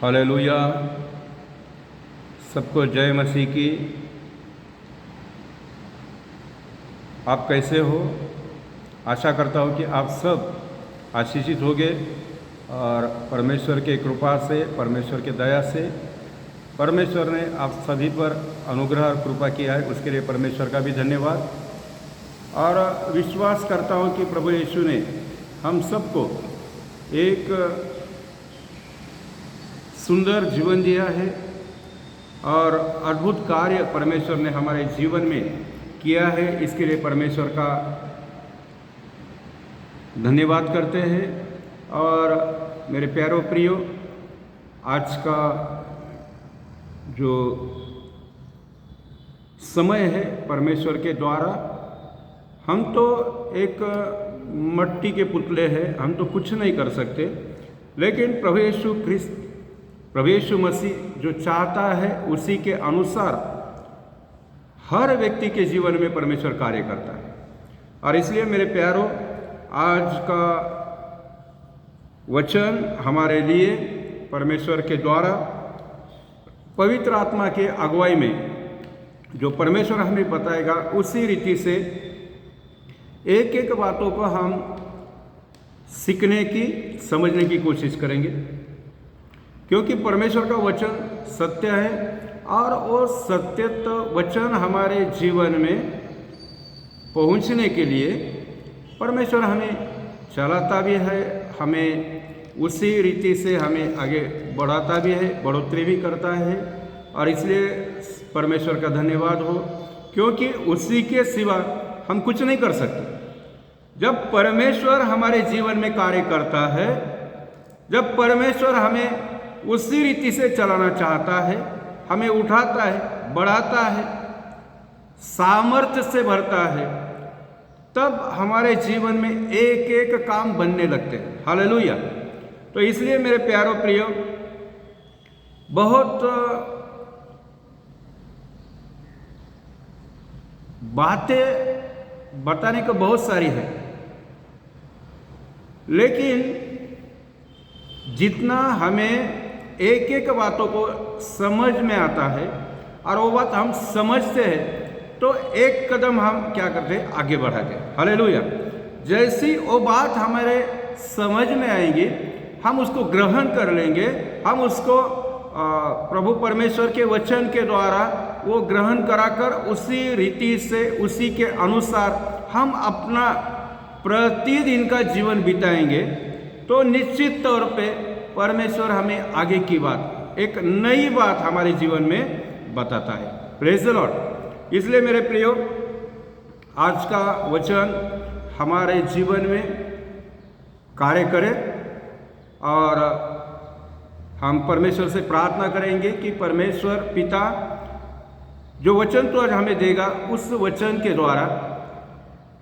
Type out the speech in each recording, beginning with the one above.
Hallelujah. सबको जय मसीह की। आप कैसे हो? आशा करता हूँ कि आप सब आशीषित होंगे और परमेश्वर के कृपा से, परमेश्वर के दया से परमेश्वर ने आप सभी पर अनुग्रह और कृपा किया है, उसके लिए परमेश्वर का भी धन्यवाद। और विश्वास करता हूँ कि प्रभु यीशु ने हम सबको एक सुंदर जीवन दिया है और अद्भुत कार्य परमेश्वर ने हमारे जीवन में किया है। इसके लिए परमेश्वर का धन्यवाद करते हैं। और मेरे प्यारो प्रियो, आज का जो समय है परमेश्वर के द्वारा, हम तो एक मिट्टी के पुतले हैं, हम तो कुछ नहीं कर सकते। लेकिन प्रभु यीशु मसीह जो चाहता है उसी के अनुसार हर व्यक्ति के जीवन में परमेश्वर कार्य करता है। और इसलिए मेरे प्यारों, आज का वचन हमारे लिए परमेश्वर के द्वारा पवित्र आत्मा के अगुवाई में जो परमेश्वर हमें बताएगा, उसी रीति से एक एक बातों को हम सीखने की, समझने की कोशिश करेंगे, क्योंकि परमेश्वर का वचन सत्य है और वो सत्य वचन हमारे जीवन में पहुंचने के लिए परमेश्वर हमें चलाता भी है, हमें उसी रीति से हमें आगे बढ़ाता भी है, बढ़ोतरी भी करता है। और इसलिए परमेश्वर का धन्यवाद हो, क्योंकि उसी के सिवा हम कुछ नहीं कर सकते। जब परमेश्वर हमारे जीवन में कार्य करता है, जब परमेश्वर हमें उसी रीति से चलाना चाहता है, हमें उठाता है, बढ़ाता है, सामर्थ्य से भरता है, तब हमारे जीवन में एक एक काम बनने लगते हैं। हालेलुया। तो इसलिए मेरे प्यारो प्रियो, बहुत बातें बताने को बहुत सारी है, लेकिन जितना हमें एक एक बातों को समझ में आता है और वो बात हम समझते हैं, तो एक कदम हम क्या करते हैं, आगे बढ़ाते हैं। हालेलुया। जैसी वो बात हमारे समझ में आएंगी, हम उसको ग्रहण कर लेंगे, हम उसको प्रभु परमेश्वर के वचन के द्वारा वो ग्रहण कराकर उसी रीति से, उसी के अनुसार हम अपना प्रतिदिन का जीवन बिताएंगे, तो निश्चित तौर पे परमेश्वर हमें आगे की बात, एक नई बात हमारे जीवन में बताता है। Praise the Lord. इसलिए मेरे प्रियो, आज का वचन हमारे जीवन में कार्य करे और हम परमेश्वर से प्रार्थना करेंगे कि परमेश्वर पिता जो वचन तो आज हमें देगा, उस वचन के द्वारा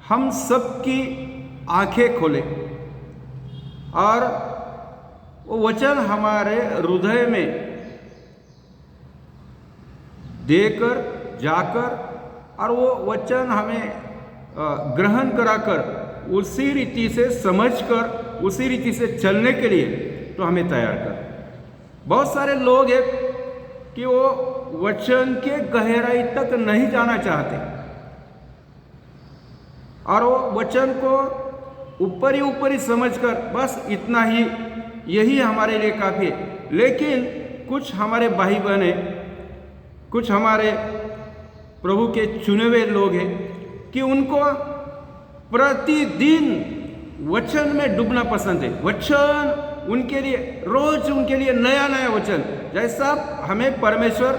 हम सबकी आंखें खोले और वो वचन हमारे हृदय में देकर जाकर और वो वचन हमें ग्रहण कराकर उसी रीति से समझकर, उसी रीति से चलने के लिए तो हमें तैयार कर। बहुत सारे लोग हैं कि वो वचन के गहराई तक नहीं जाना चाहते और वो वचन को ऊपर ही समझकर बस इतना ही, यही हमारे लिए काफ़ी है। लेकिन कुछ हमारे भाई बहने, कुछ हमारे प्रभु के चुने हुए लोग हैं कि उनको प्रतिदिन वचन में डूबना पसंद है। वचन उनके लिए, रोज उनके लिए नया नया वचन, जैसा हमें परमेश्वर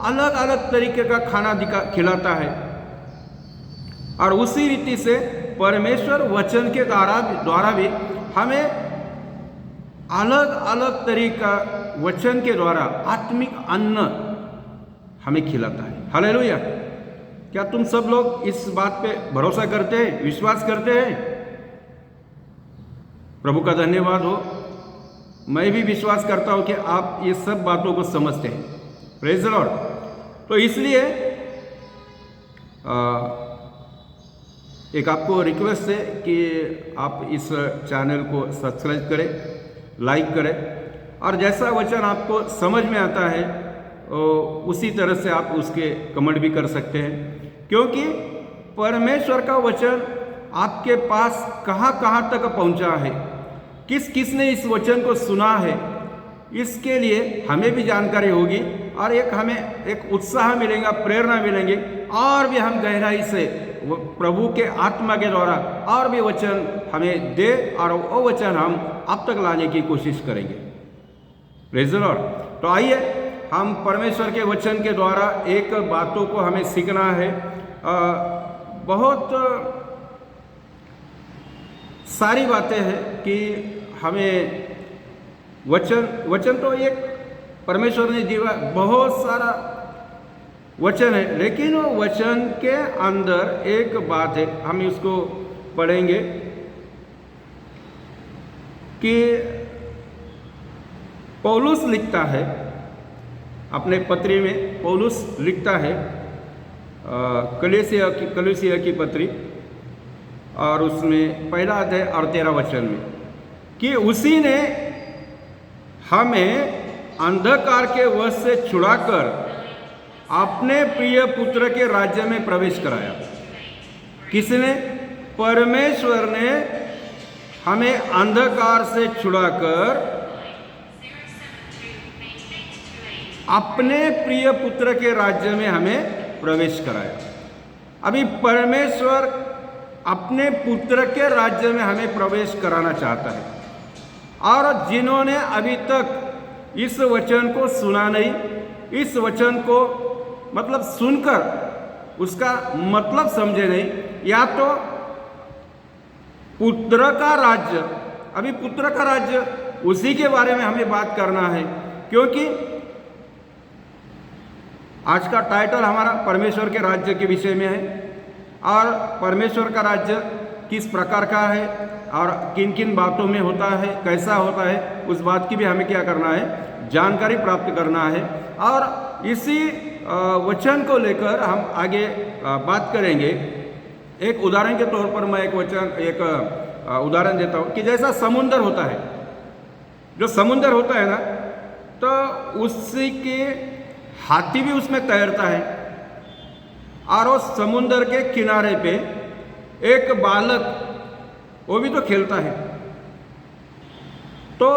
अलग अलग तरीके का खाना खिलाता है, और उसी रीति से परमेश्वर वचन के द्वारा भी हमें अलग अलग तरीका वचन के द्वारा आत्मिक अन्न हमें खिलाता है। हालेलुया। क्या तुम सब लोग इस बात पे भरोसा करते हैं, विश्वास करते हैं? प्रभु का धन्यवाद हो। मैं भी विश्वास करता हूं कि आप ये सब बातों को समझते हैं। Praise the Lord. तो इसलिए एक आपको रिक्वेस्ट है कि आप इस चैनल को सब्सक्राइब करें, लाइक करें और जैसा वचन आपको समझ में आता है उसी तरह से आप उसके कमेंट भी कर सकते हैं, क्योंकि परमेश्वर का वचन आपके पास कहाँ कहाँ तक पहुँचा है, किस किस ने इस वचन को सुना है, इसके लिए हमें भी जानकारी होगी और हमें एक उत्साह मिलेगा, प्रेरणा मिलेंगे और भी हम गहराई से प्रभु के आत्मा के द्वारा और भी वचन हमें दे और वो वचन हम आप तक लाने की कोशिश करेंगे। Praise the Lord. तो आइए हम परमेश्वर के वचन के द्वारा एक बातों को हमें सीखना है। बहुत सारी बातें हैं कि हमें वचन तो एक परमेश्वर ने जीवा, बहुत सारा वचन है, लेकिन वो वचन के अंदर एक बात है, हम इसको पढ़ेंगे कि पौलुस लिखता है अपने पत्री में, पौलुस लिखता है कलीसिया की पत्री और उसमें पहला अध्याय और 13 वचन में कि उसी ने हमें अंधकार के वश से छुड़ाकर अपने प्रिय पुत्र के राज्य में प्रवेश कराया। किसने? परमेश्वर ने हमें अंधकार से छुड़ाकर अपने प्रिय पुत्र के राज्य में हमें प्रवेश कराया। अभी परमेश्वर अपने पुत्र के राज्य में हमें प्रवेश कराना चाहता है, और जिन्होंने अभी तक इस वचन को सुना नहीं, इस वचन को मतलब सुनकर उसका मतलब समझे नहीं, या तो पुत्र का राज्य, अभी पुत्र का राज्य उसी के बारे में हमें बात करना है, क्योंकि आज का टाइटल हमारा परमेश्वर के राज्य के विषय में है, और परमेश्वर का राज्य किस प्रकार का है और किन किन बातों में होता है, कैसा होता है, उस बात की भी हमें क्या करना है, जानकारी प्राप्त करना है। और इसी वचन को लेकर हम आगे बात करेंगे। एक उदाहरण के तौर पर मैं एक उदाहरण देता हूँ कि जैसा समुंदर होता है, जो समुंदर होता है ना, तो उसी के हाथी भी उसमें तैरता है, और उस समुंदर के किनारे पे एक बालक वो भी तो खेलता है। तो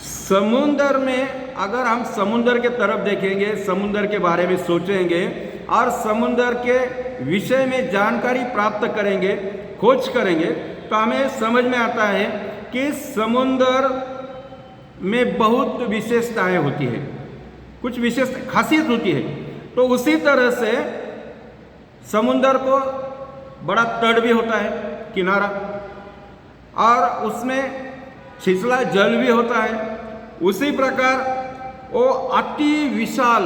समुंदर में अगर हम समुंदर के तरफ देखेंगे, समुंदर के बारे में सोचेंगे और समुंदर के विषय में जानकारी प्राप्त करेंगे, खोज करेंगे, तो हमें समझ में आता है कि समुंदर में बहुत विशेषताएं होती है, कुछ विशेष खासियत होती है। तो उसी तरह से समुंदर को बड़ा तट भी होता है, किनारा, और उसमें छिछला जल भी होता है। उसी प्रकार वो अति विशाल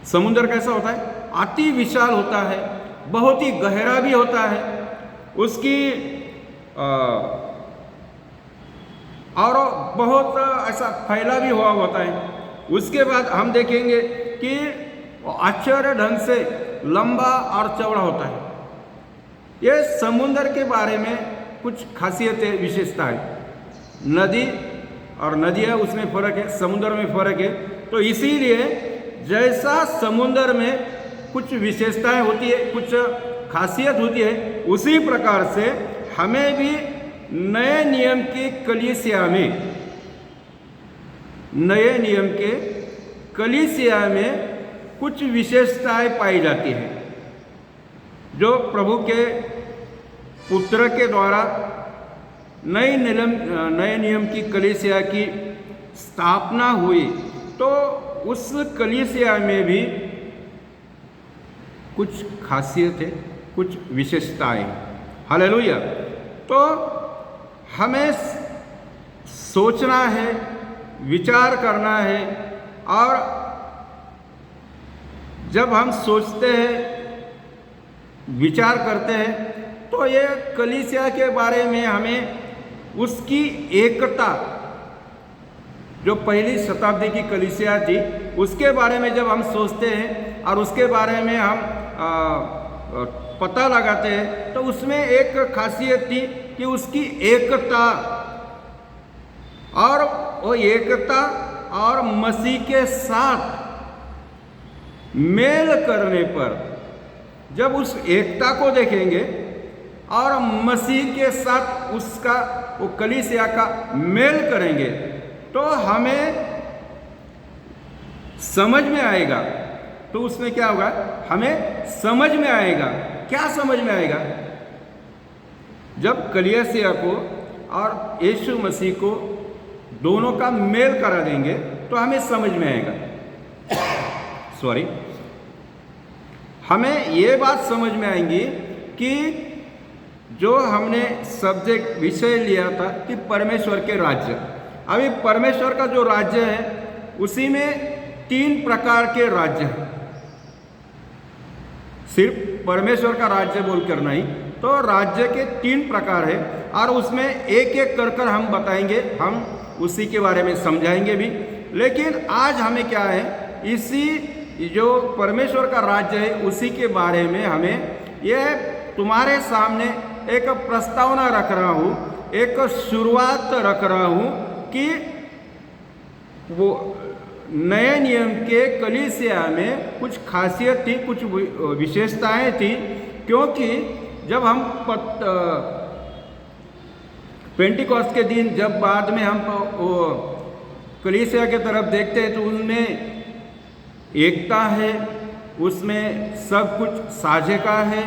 समुंदर कैसा होता है? अति विशाल होता है, बहुत ही गहरा भी होता है, उसकी और बहुत ऐसा फैला भी हुआ होता है। उसके बाद हम देखेंगे कि आश्चर्य ढंग से लंबा और चौड़ा होता है। ये समुंदर के बारे में कुछ खासियतें, विशेषता है। नदी और नदियाँ उसमें फ़र्क है, समुंदर में फ़र्क है। तो इसीलिए जैसा समुंदर में कुछ विशेषताएं होती है, कुछ खासियत होती है, उसी प्रकार से हमें भी नए नियम के कलीसिया में, नए नियम के कलीसिया में कुछ विशेषताएं पाई जाती हैं, जो प्रभु के पुत्र के द्वारा नए नियम की कलीसिया की स्थापना हुई। तो उस कलीसिया में भी कुछ खासियत है, कुछ विशेषताएं। हालेलुया। तो हमें सोचना है, विचार करना है, और जब हम सोचते हैं, विचार करते हैं, तो ये कलीसिया के बारे में हमें उसकी एकता, जो पहली शताब्दी की कलीसिया थी, उसके बारे में जब हम सोचते हैं और उसके बारे में हम पता लगाते हैं तो उसमें एक खासियत थी कि उसकी एकता, और वो एकता और मसीह के साथ मेल करने पर, जब उस एकता को देखेंगे और मसीह के साथ उसका वो कलीसिया का मेल करेंगे तो हमें समझ में आएगा। तो उसमें क्या होगा, हमें समझ में आएगा। क्या समझ में आएगा? जब कलीसिया को और यीशु मसीह को दोनों का मेल करा देंगे तो हमें समझ में आएगा सॉरी, हमें ये बात समझ में आएंगी कि जो हमने सब्जेक्ट विषय लिया था कि परमेश्वर के राज्य, अभी परमेश्वर का जो राज्य है उसी में 3 प्रकार के राज्य हैं। सिर्फ परमेश्वर का राज्य बोलकर नहीं, तो राज्य के 3 प्रकार है और उसमें एक एक कर हम बताएंगे, हम उसी के बारे में समझाएंगे भी। लेकिन आज हमें क्या है, इसी जो परमेश्वर का राज्य है उसी के बारे में हमें यह तुम्हारे सामने एक प्रस्तावना रख रहा हूँ, एक शुरुआत रख रहा हूँ कि वो नए नियम के कलीसिया में कुछ खासियत थी, कुछ विशेषताएं थी। क्योंकि जब हम पेंटिकॉस्ट के दिन जब बाद में हम कलीसिया की तरफ देखते हैं तो उनमें एकता है, उसमें सब कुछ साझे का है,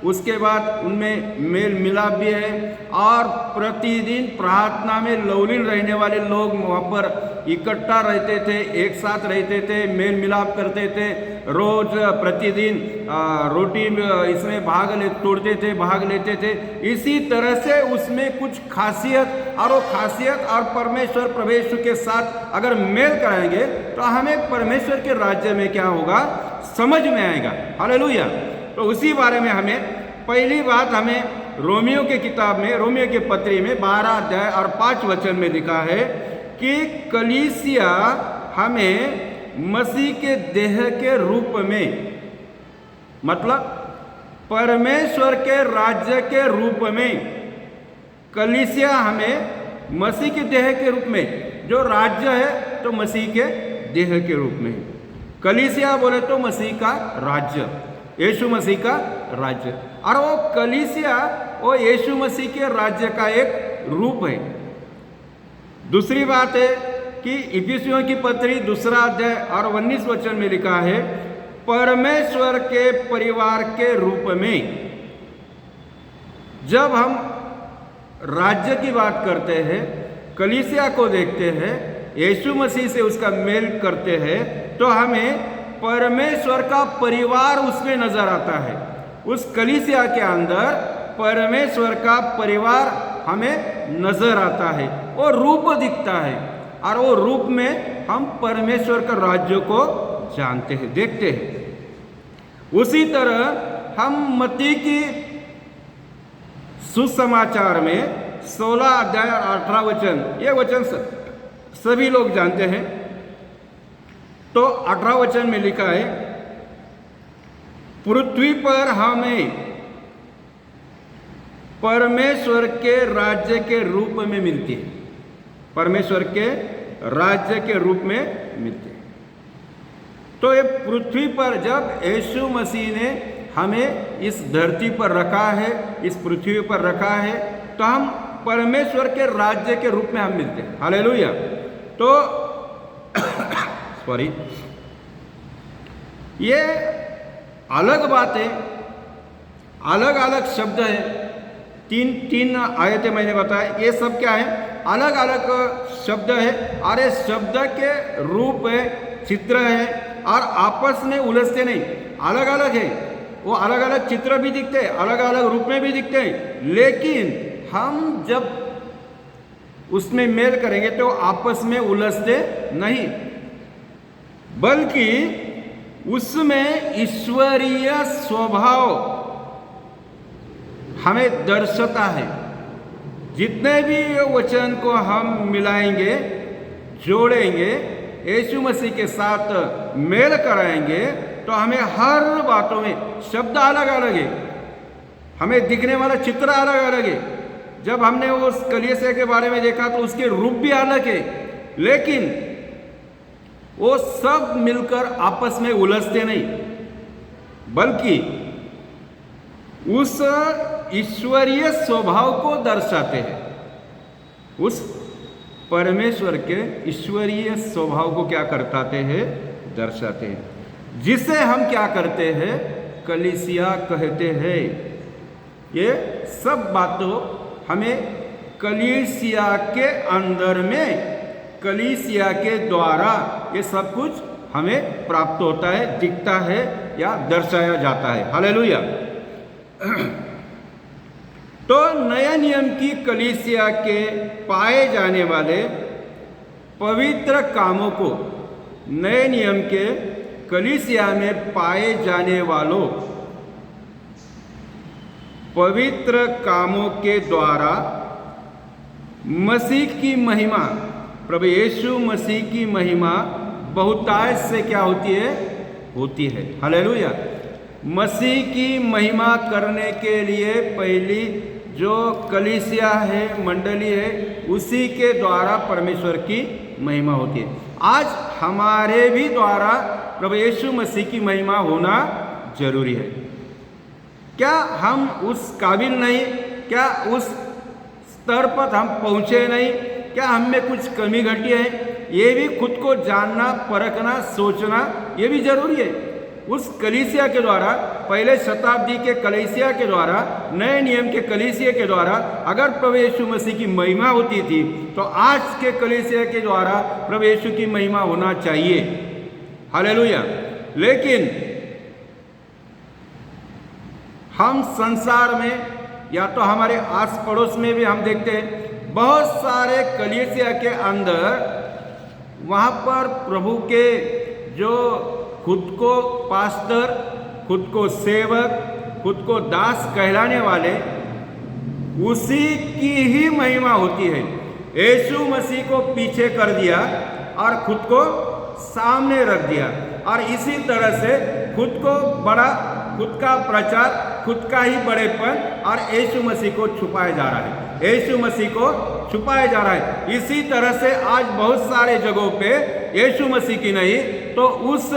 उसके बाद उनमें मेल मिलाप भी है और प्रतिदिन प्रार्थना में लवलीन रहने वाले लोग वहाँ पर इकट्ठा रहते थे, एक साथ रहते थे, मेल मिलाप करते थे, रोज प्रतिदिन रोटी इसमें भाग लेते थे। इसी तरह से उसमें कुछ खासियत, और वो खासियत और परमेश्वर प्रभु के साथ अगर मेल कराएंगे तो हमें परमेश्वर के राज्य में क्या होगा, समझ में आएगा। हालेलुया। तो उसी बारे में हमें पहली बात हमें रोमियो के किताब में, रोमियो के पत्री में 12 अध्याय और 5 वचन में लिखा है कि कलीसिया हमें मसीह के देह के रूप में, मतलब परमेश्वर के राज्य के रूप में, कलीसिया हमें मसीह के देह के रूप में, जो राज्य है तो मसीह के देह के रूप में, कलीसिया बोले तो मसीह का राज्य, यीशु मसीह का राज्य, और वो कलीसिया वो यीशु मसीह के राज्य का एक रूप है। दूसरी बात है कि इफिसियों की पत्री 2 अध्याय और 19 वचन में लिखा है परमेश्वर के परिवार के रूप में। जब हम राज्य की बात करते हैं, कलीसिया को देखते हैं, यीशु मसीह से उसका मेल करते हैं, तो हमें परमेश्वर का परिवार उसमें नजर आता है। उस कलीसिया के अंदर परमेश्वर का परिवार हमें नजर आता है, वो रूप दिखता है, और वो रूप में हम परमेश्वर का राज्य को जानते हैं, देखते हैं। उसी तरह हम मत्ती की सुसमाचार में 16 अध्याय और 18 वचन, ये वचन सभी लोग जानते हैं। तो 18 वचन में लिखा है पृथ्वी पर हमें परमेश्वर के राज्य के रूप में मिलती है, परमेश्वर के राज्य के रूप में मिलती है। तो ये पृथ्वी पर जब यीशु मसीह ने हमें इस धरती पर रखा है, इस पृथ्वी पर रखा है, तो हम परमेश्वर के राज्य के रूप में हम मिलते हैं। हालेलुया। तो सॉरी, ये अलग बात है, अलग अलग शब्द है, तीन आयतें मैंने बताया, ये सब क्या है, अलग अलग शब्द है, और ये शब्द के रूप है, चित्र है, और आपस में उलझते नहीं, अलग अलग है। वो अलग अलग चित्र भी दिखते हैं, अलग अलग रूप में भी दिखते हैं, लेकिन हम जब उसमें मेल करेंगे तो आपस में उलझते नहीं, बल्कि उसमें ईश्वरीय स्वभाव हमें दर्शाता है। जितने भी वचन को हम मिलाएंगे, जोड़ेंगे, यीशु मसीह के साथ मेल कराएंगे, तो हमें हर बातों में, शब्द अलग अलग है हमें दिखने वाला चित्र अलग अलग है। जब हमने उस कलीसिया के बारे में देखा तो उसके रूप भी अलग है, लेकिन वो सब मिलकर आपस में उलझते नहीं, बल्कि उस ईश्वरीय स्वभाव को दर्शाते हैं। उस परमेश्वर के ईश्वरीय स्वभाव को क्या करताते हैं? दर्शाते हैं, जिसे हम क्या करते हैं? कलीसिया कहते हैं। ये सब बातों हमें कलीसिया के अंदर में, कलीसिया के द्वारा ये सब कुछ हमें प्राप्त होता है, दिखता है या दर्शाया जाता है। हालेलुया। तो नए नियम की कलीसिया के पाए जाने वाले पवित्र कामों को, नए नियम के कलीसिया में पाए जाने वालों पवित्र कामों के द्वारा मसीह की महिमा, प्रभु यीशु मसीह की महिमा बहुतायत से क्या होती है? होती है। हालेलुया। मसीह की महिमा करने के लिए पहली जो कलीसिया है, मंडली है, उसी के द्वारा परमेश्वर की महिमा होती है। आज हमारे भी द्वारा प्रभु यीशु मसीह की महिमा होना जरूरी है। क्या हम उस काबिल नहीं? क्या उस स्तर पर हम पहुंचे नहीं? क्या हम में कुछ कमी घटी है? ये भी खुद को जानना, परखना, सोचना ये भी जरूरी है। उस कलीसिया के द्वारा, पहले शताब्दी के कलीसिया के द्वारा, नए नियम के कलीसिया के द्वारा अगर प्रभु यीशु मसीह की महिमा होती थी, तो आज के कलीसिया के द्वारा प्रभु यीशु की महिमा होना चाहिए। हालेलुया। लेकिन हम संसार में या तो हमारे आस पड़ोस में भी हम देखते हैं, बहुत सारे कलीसिया के अंदर वहाँ पर प्रभु के जो खुद को पास्टर, खुद को सेवक, खुद को दास कहलाने वाले, उसी की ही महिमा होती है। यीशु मसीह को पीछे कर दिया और खुद को सामने रख दिया, और इसी तरह से खुद को बड़ा, खुद का प्रचार, खुद का ही बड़ेपन, और यीशु मसीह को छुपाया जा रहा है। यीशु मसीह को छुपाया जा रहा है। इसी तरह से आज बहुत सारे जगहों पे यीशु मसीह की नहीं तो उस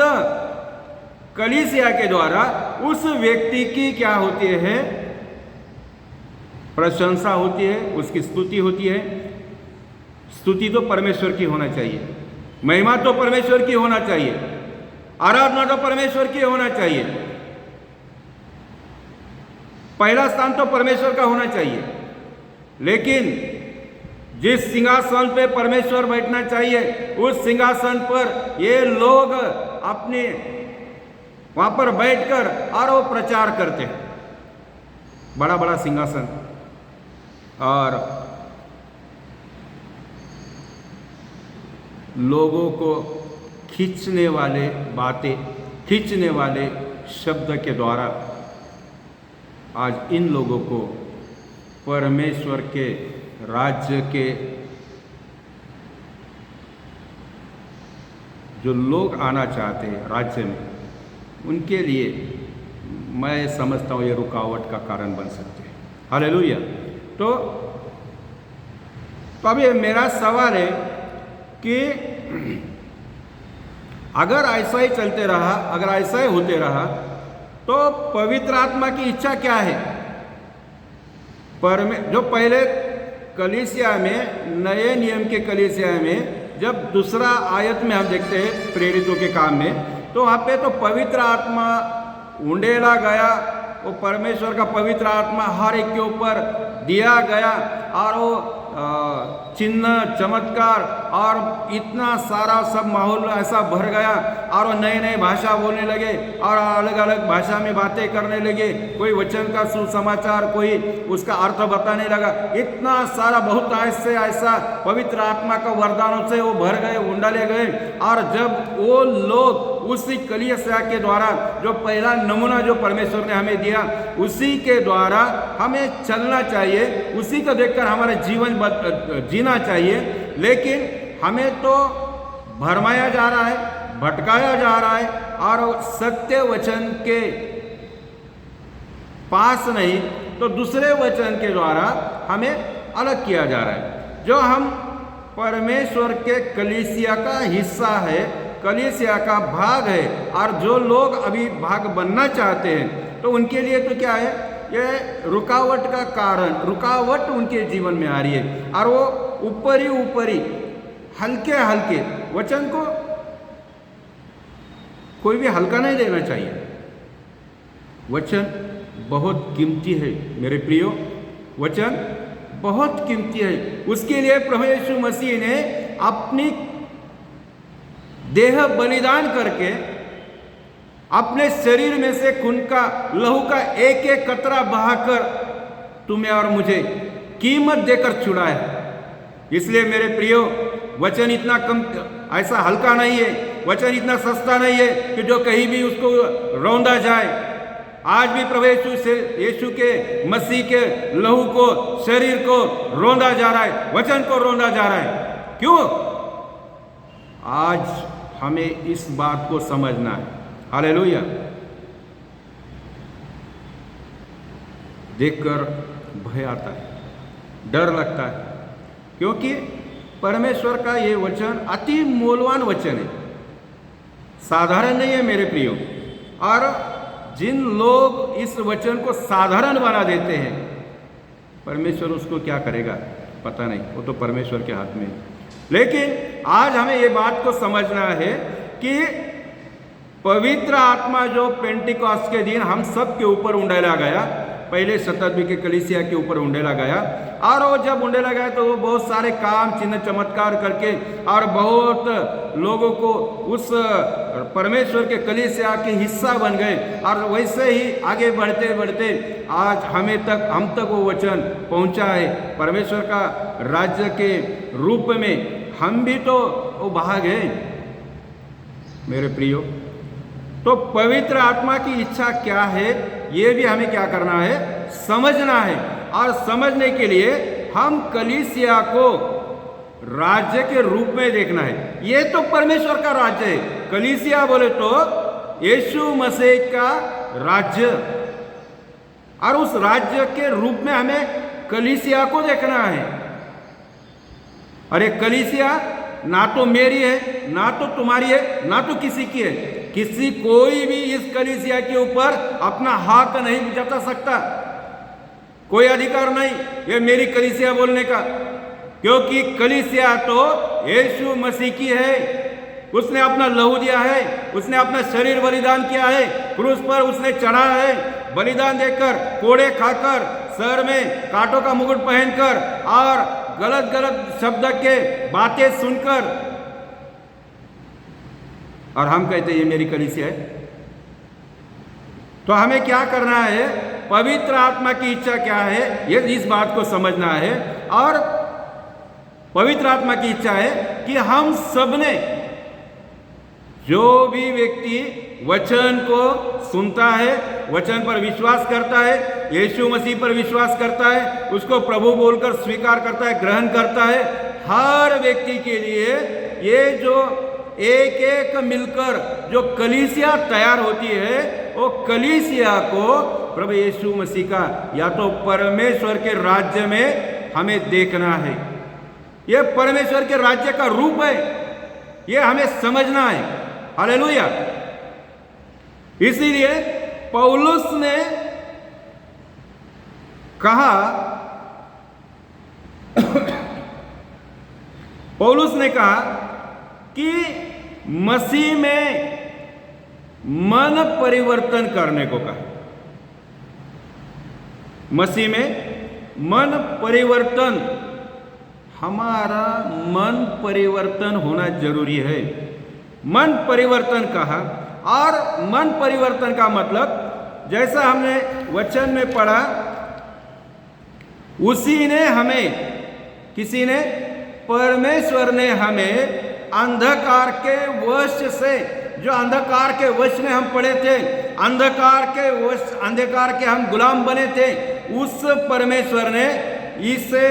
कलीसिया के द्वारा उस व्यक्ति की क्या होती है? प्रशंसा होती है, उसकी स्तुति होती है। स्तुति तो परमेश्वर की होना चाहिए, महिमा तो परमेश्वर की होना चाहिए, आराधना तो परमेश्वर की होना चाहिए, पहला स्थान तो परमेश्वर का होना चाहिए। लेकिन जिस सिंहासन पे परमेश्वर बैठना चाहिए, उस सिंहासन पर ये लोग अपने वहां पर बैठकर और वो प्रचार करते हैं, बड़ा बड़ा सिंहासन, और लोगों को खींचने वाले बातें, खींचने वाले शब्द के द्वारा आज इन लोगों को परमेश्वर के राज्य के जो लोग आना चाहते हैं राज्य में, उनके लिए मैं समझता हूँ ये रुकावट का कारण बन सकते हैं। हालेलुया। तो अभी मेरा सवाल है कि अगर ऐसा ही चलते रहा, अगर ऐसा ही होते रहा, तो पवित्र आत्मा की इच्छा क्या है? जो पहले कलीसिया में, नए नियम के कलीसिया में, जब दूसरा आयत में हम देखते हैं प्रेरितों के काम में, तो वहाँ पे तो पवित्र आत्मा उंडेला गया, वो परमेश्वर का पवित्र आत्मा हर एक के ऊपर दिया गया, और वो चिन्ह, चमत्कार और इतना सारा सब माहौल ऐसा भर गया, और वो नए नए भाषा बोलने लगे और अलग अलग भाषा में बातें करने लगे। कोई वचन का सुसमाचार, कोई उसका अर्थ बताने लगा। इतना सारा बहुत ऐसे ऐसा पवित्र आत्मा का वरदानों से वो भर गए, उंडाले गए। और जब वो लोग उसी कलीसिया के द्वारा, जो पहला नमूना जो परमेश्वर ने हमें दिया, उसी के द्वारा हमें चलना चाहिए, उसी को देखकर हमारा जीवन जीना चाहिए। लेकिन हमें तो भरमाया जा रहा है, भटकाया जा रहा है, और सत्य वचन के पास नहीं, तो दूसरे वचन के द्वारा हमें अलग किया जा रहा है। जो हम परमेश्वर के कलीसिया का हिस्सा है, कलीसिया का भाग है, और जो लोग अभी भाग बनना चाहते हैं तो उनके लिए तो क्या है, ये रुकावट का कारण, रुकावट उनके जीवन में आ रही है, और वो ऊपरी हल्के हल्के वचन को कोई भी हल्का नहीं लेना चाहिए। वचन बहुत कीमती है मेरे प्रियो, वचन बहुत कीमती है। उसके लिए प्रभु यीशु मसीह ने अपनी देह बलिदान करके अपने शरीर में से खून का, लहू का एक एक कतरा बहाकर तुम्हें और मुझे कीमत देकर छुड़ाया। इसलिए मेरे प्रियो, वचन इतना कम, ऐसा हल्का नहीं है, वचन इतना सस्ता नहीं है कि जो कहीं भी उसको रौंदा जाए। आज भी प्रभु यीशु के मसीह के लहू को, शरीर को रौंदा जा रहा है, वचन को रौंदा जा रहा है। क्यों? आज हमें इस बात को समझना है। हालेलुया। देखकर भय आता है, डर लगता है, क्योंकि परमेश्वर का ये वचन अति मूल्यवान वचन है, साधारण नहीं है मेरे प्रियो। और जिन लोग इस वचन को साधारण बना देते हैं, परमेश्वर उसको क्या करेगा पता नहीं, वो तो परमेश्वर के हाथ में है। लेकिन आज हमें ये बात को समझना है कि पवित्र आत्मा जो पेंटिकॉस्ट के दिन हम सब के ऊपर उंडेला गया, पहले शताब्दी के कलीसिया के ऊपर उंडेला गया, और वो जब उंडेला गया तो वो बहुत सारे काम, चिन्ह, चमत्कार करके और बहुत लोगों को उस परमेश्वर के कलीसिया के हिस्सा बन गए। और वैसे ही आगे बढ़ते बढ़ते आज हम तक वो वचन पहुंचा है। परमेश्वर का राज्य के रूप में हम भी तो वो भाग हैं मेरे प्रियो। तो पवित्र आत्मा की इच्छा क्या है, ये भी हमें क्या करना है, समझना है। और समझने के लिए हम कलीसिया को राज्य के रूप में देखना है। ये तो परमेश्वर का राज्य है। कलीसिया बोले तो यीशु मसीह का राज्य, और उस राज्य के रूप में हमें कलीसिया को देखना है। अरे कलीसिया ना तो मेरी है, ना तो तुम्हारी है, ना तो किसी की है। किसी कोई भी इस कलीसिया के ऊपर अपना हाथ नहीं जता सकता, कोई अधिकार नहीं ये मेरी कलीसिया बोलने का, क्योंकि कलीसिया तो यीशु मसीह की है। उसने अपना लहू दिया है, उसने अपना शरीर बलिदान किया है, क्रूस पर उसने चढ़ा है, बलिदान देकर, कोड़े खाकर, सर में कांटों का मुकुट पहनकर और गलत गलत शब्द के बातें सुनकर, और हम कहते हैं ये मेरी कलीसिया है। तो हमें क्या करना है, पवित्र आत्मा की इच्छा क्या है, ये इस बात को समझना है। और पवित्र आत्मा की इच्छा है कि हम सबने, जो भी व्यक्ति वचन को सुनता है, वचन पर विश्वास करता है, यीशु मसीह पर विश्वास करता है, उसको प्रभु बोलकर स्वीकार करता है, ग्रहण करता है, हर व्यक्ति के लिए ये जो एक एक मिलकर जो कलीसिया तैयार होती है, वो कलीसिया को प्रभु यीशु मसीह का या तो परमेश्वर के राज्य में हमें देखना है। ये परमेश्वर के राज्य का रूप है, ये हमें समझना है। हालेलुया। इसीलिए पौलुस ने कहा, पौलुस ने कहा कि मसीह में मन परिवर्तन करने को कहा। मसीह में मन परिवर्तन, हमारा मन परिवर्तन होना जरूरी है। मन परिवर्तन कहा, और मन परिवर्तन का मतलब जैसा हमने वचन में पढ़ा, उसी ने हमें, किसी ने, परमेश्वर ने हमें अंधकार के वश से, जो अंधकार के वश में हम पड़े थे, अंधकार के हम गुलाम बने थे, उस परमेश्वर ने इसे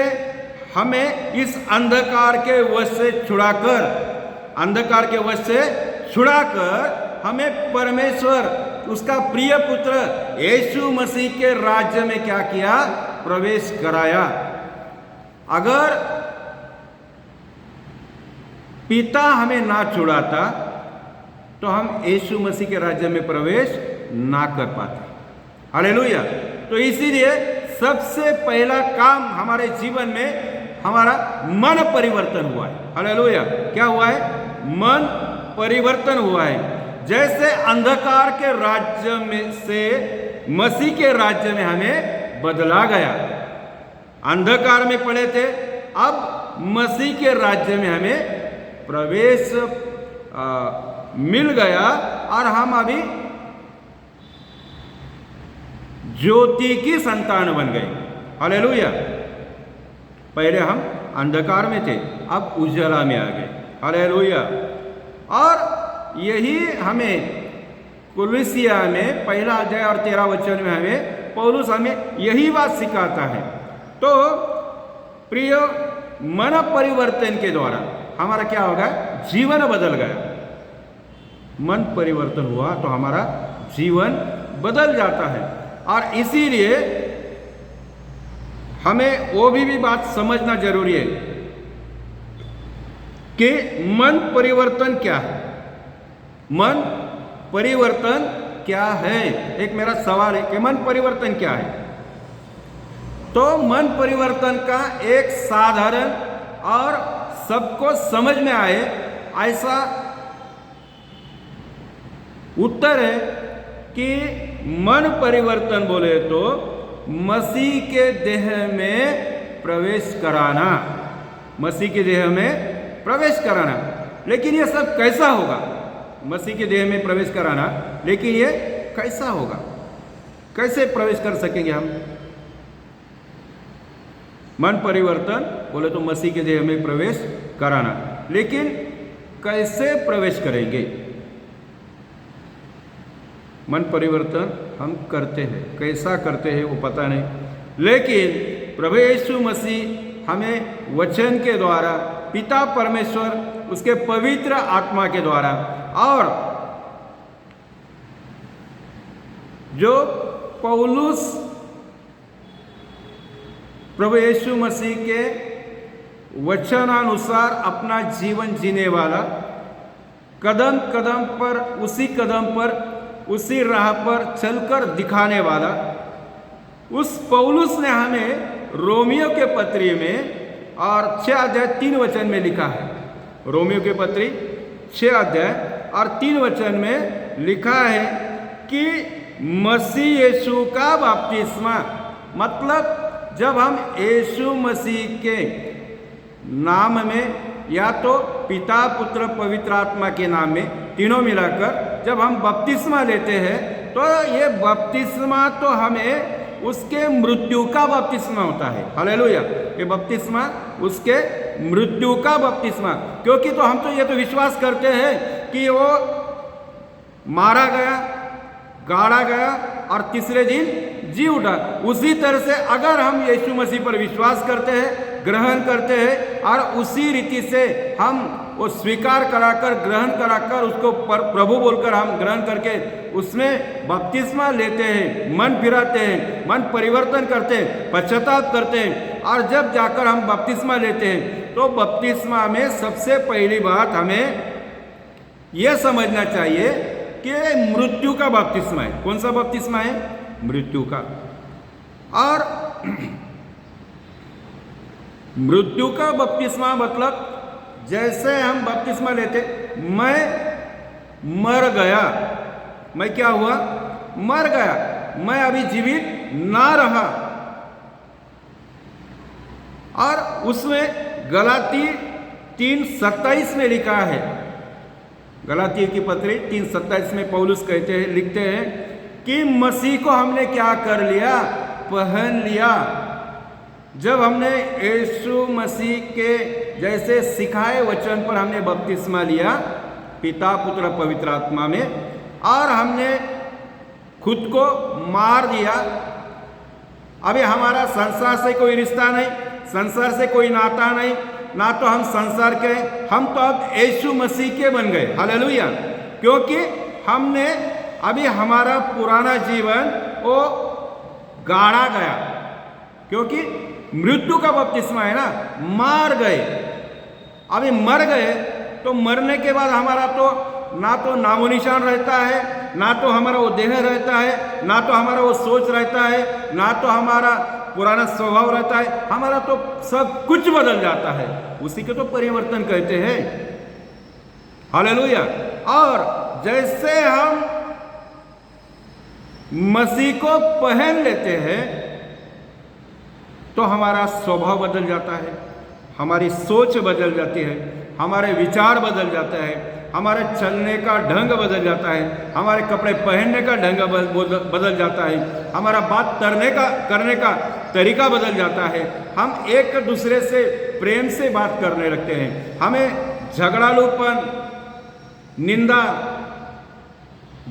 हमें इस अंधकार के वश से छुड़ाकर, अंधकार के वश से छुड़ाकर हमें परमेश्वर, उसका प्रिय पुत्र यीशु मसीह के राज्य में क्या किया? प्रवेश कराया। अगर पिता हमें ना छुड़ाता तो हम यीशु मसीह के राज्य में प्रवेश ना कर पाते। हालेलुया। तो इसीलिए सबसे पहला काम हमारे जीवन में हमारा मन परिवर्तन हुआ है। हालेलुया। क्या हुआ है? मन परिवर्तन हुआ है। जैसे अंधकार के राज्य में से मसीह के राज्य में हमें बदला गया। अंधकार में पड़े थे, अब मसीह के राज्य में हमें प्रवेश मिल गया और हम अभी ज्योति की संतान बन गए। हालेलुया। पहले हम अंधकार में थे, अब उजाला में आ गए। हालेलुया। और यही हमें कुलुसिया में 1 अध्याय और 13 वचन में हमें पौलुस हमें यही बात सिखाता है। तो प्रिय, मन परिवर्तन के द्वारा हमारा क्या होगा? जीवन बदल गया। मन परिवर्तन हुआ तो हमारा जीवन बदल जाता है। और इसीलिए हमें वो भी बात समझना जरूरी है कि मन परिवर्तन क्या है। मन परिवर्तन क्या है? एक मेरा सवाल है कि मन परिवर्तन क्या है? तो मन परिवर्तन का एक साधारण और सबको समझ में आए ऐसा उत्तर है कि मन परिवर्तन बोले तो मसीह के देह में प्रवेश कराना। मसीह के देह में प्रवेश कराना। लेकिन ये सब कैसा होगा? मसीह के देह में प्रवेश कराना, लेकिन ये कैसा होगा? कैसे प्रवेश कर सकेंगे हम? मन परिवर्तन बोले तो मसीह के देह में प्रवेश कराना, लेकिन कैसे प्रवेश करेंगे? मन परिवर्तन हम करते हैं, कैसा करते हैं वो पता नहीं, लेकिन प्रभु यीशु मसीह हमें वचन के द्वारा, पिता परमेश्वर उसके पवित्र आत्मा के द्वारा और जो पौलुस प्रभु यीशु मसीह के वचनानुसार अपना जीवन जीने वाला, कदम कदम पर उसी राह पर चलकर दिखाने वाला, उस पौलुस ने हमें रोमियो के पत्री में और 6 अध्याय 3 वचन में लिखा है। रोमियो के पत्री 6 अध्याय और 3 वचन में लिखा है कि मसीह यीशु का बपतिस्मा, मतलब जब हम यीशु मसीह के नाम में या तो पिता पुत्र पवित्र आत्मा के नाम में तीनों मिलाकर जब हम बपतिस्मा लेते हैं तो ये बपतिस्मा तो हमें उसके मृत्यु का बपतिस्मा होता है। हालेलुया। ये बपतिस्मा उसके मृत्यु का बपतिस्मा, क्योंकि तो हम तो ये तो विश्वास करते हैं कि वो मारा गया, गाड़ा गया और तीसरे दिन जी उठा। उसी तरह से अगर हम यीशु मसीह पर विश्वास करते हैं, ग्रहण करते हैं और उसी रीति से हम वो स्वीकार कराकर, ग्रहण कराकर, उसको प्रभु बोलकर हम ग्रहण करके उसमें बपतिस्मा लेते हैं, मन फिराते हैं, मन परिवर्तन करते हैं, पश्चाताप करते हैं और जब जाकर हम बपतिस्मा लेते हैं तो बपतिस्मा में सबसे पहली बात हमें यह समझना चाहिए कि मृत्यु का बपतिस्मा है। कौन सा बपतिस्मा है? मृत्यु का। और मृत्यु का बपतिस्मा मतलब जैसे हम बपतिस्मा लेते, मैं मर गया, मैं क्या हुआ? मर गया, मैं अभी जीवित ना रहा। और उसमें गलाती 3:27 में लिखा है, गलाती की पत्री 3:27 में पौलुस कहते हैं, लिखते हैं कि मसीह को हमने क्या कर लिया? पहन लिया। जब हमने यीशु मसीह के जैसे सिखाए वचन पर हमने बपतिस्मा लिया, पिता पुत्र पवित्र आत्मा में, और हमने खुद को मार दिया। अभी हमारा संसार से कोई रिश्ता नहीं, संसार से कोई नाता नहीं, ना तो हम संसार के, हम तो अब यीशु मसीह के बन गए। हालेलुया। क्योंकि हमने अभी हमारा पुराना जीवन वो गाड़ा गया, क्योंकि मृत्यु का बपतिस्मा है ना, मार गए। अभी मर गए तो मरने के बाद हमारा तो ना तो नामो निशान रहता है, ना तो हमारा वो देह रहता है, ना तो हमारा वो सोच रहता है, ना तो हमारा पुराना स्वभाव रहता है, हमारा तो सब कुछ बदल जाता है। उसी को तो परिवर्तन कहते हैं। हालेलुया। और जैसे हम मसीह को पहन लेते हैं तो हमारा स्वभाव बदल जाता है, हमारी सोच बदल जाती है, हमारे विचार बदल जाते हैं, हमारे चलने का ढंग बदल जाता है, हमारे कपड़े पहनने का ढंग बदल जाता है, हमारा बात करने का तरीका बदल जाता है। हम एक दूसरे से प्रेम से बात करने लगते हैं। हमें झगड़ालूपन, निंदा,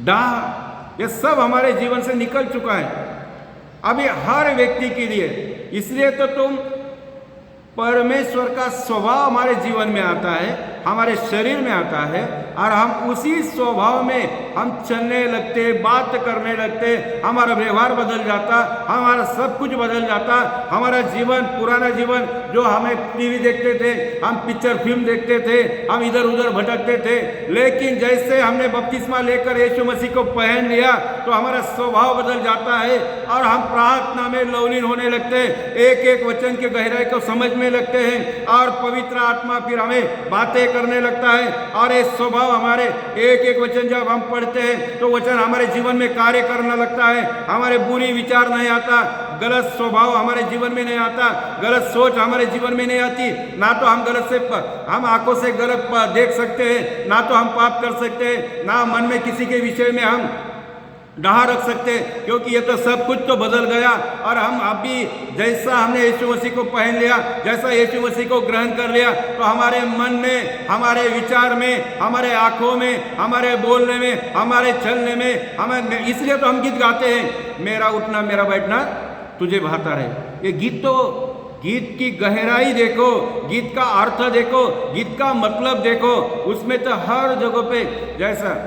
डाह, ये सब हमारे जीवन से निकल चुका है अभी हर व्यक्ति के लिए। इसलिए तो तुम परमेश्वर का स्वभाव हमारे जीवन में आता है, हमारे शरीर में आता है, और हम उसी स्वभाव में हम चलने लगते, बात करने लगते, हमारा व्यवहार बदल जाता, हमारा सब कुछ बदल जाता। हमारा जीवन, पुराना जीवन जो हमें टीवी देखते थे, हम पिक्चर फिल्म देखते थे, हम इधर उधर भटकते थे, लेकिन जैसे हमने बपतिस्मा लेकर यीशु मसीह को पहन लिया तो हमारा स्वभाव बदल जाता है और हम प्रार्थना में लवलीन होने लगते, एक एक वचन के गहराई को समझने लगते हैं, और पवित्र आत्मा फिर हमें बातें करने लगता है। और ये स्वभाव हमारे एक एक वचन जब हम पढ़ते हैं तो वचन हमारे जीवन में कार्य करने लगता है। हमारे बुरी विचार नहीं आता, गलत स्वभाव हमारे जीवन में नहीं आता, गलत सोच हमारे जीवन में नहीं आती। ना तो हम गलत से हम आंखों से गलत देख सकते हैं, ना तो हम पाप कर सकते हैं, ना मन में किसी के विषय में हम डहा रख सकते, क्योंकि ये तो सब कुछ तो बदल गया। और हम अभी जैसा हमने यीशु मसीह को पहन लिया, जैसा यीशु मसीह को ग्रहण कर लिया, तो हमारे मन में, हमारे विचार में, हमारे आंखों में, हमारे बोलने में, हमारे चलने में, हमें इसलिए तो हम गीत गाते हैं, मेरा उठना मेरा बैठना तुझे भाता रहे। ये गीत तो, गीत की गहराई देखो, गीत का अर्थ देखो, गीत का मतलब देखो, उसमें तो हर जगह पे जैसा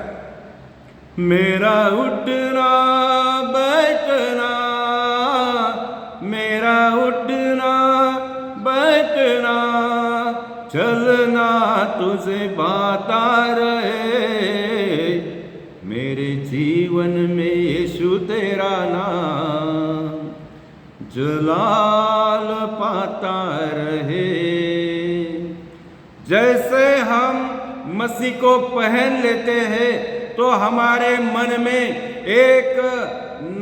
मेरा उठना बैठना, मेरा उठना बैठना, चलना तुझे भाता रहे, मेरे जीवन में यीशु तेरा नाम जलाल पाता रहे। जैसे हम मसीह को पहन लेते हैं तो हमारे मन में एक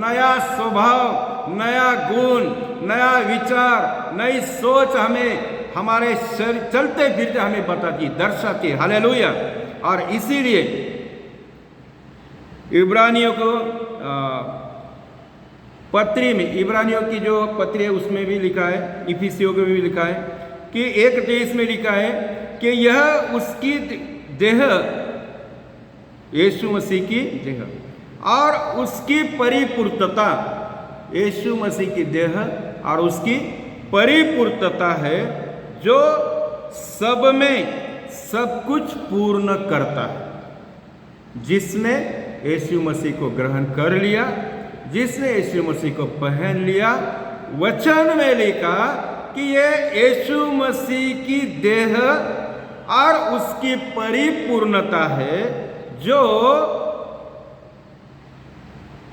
नया स्वभाव, नया गुण, नया विचार, नई सोच हमें हमारे चलते फिरते हमें बताती, दर्शाती। हालेलुया। और इसीलिए इब्रानियों को पत्री में, इब्रानियों की जो पत्री है उसमें भी लिखा है, इफिसियों को भी लिखा है कि 1:23 में लिखा है कि यह उसकी देह, यीशु मसीह की देह और उसकी परिपूर्णता, यीशु मसीह की देह और उसकी परिपूर्णता है, जो सब में सब कुछ पूर्ण करता है। जिसने यीशु मसीह को ग्रहण कर लिया, जिसने यीशु मसीह को पहन लिया, वचन में लिखा कि ये यीशु मसीह की देह और उसकी परिपूर्णता है, जो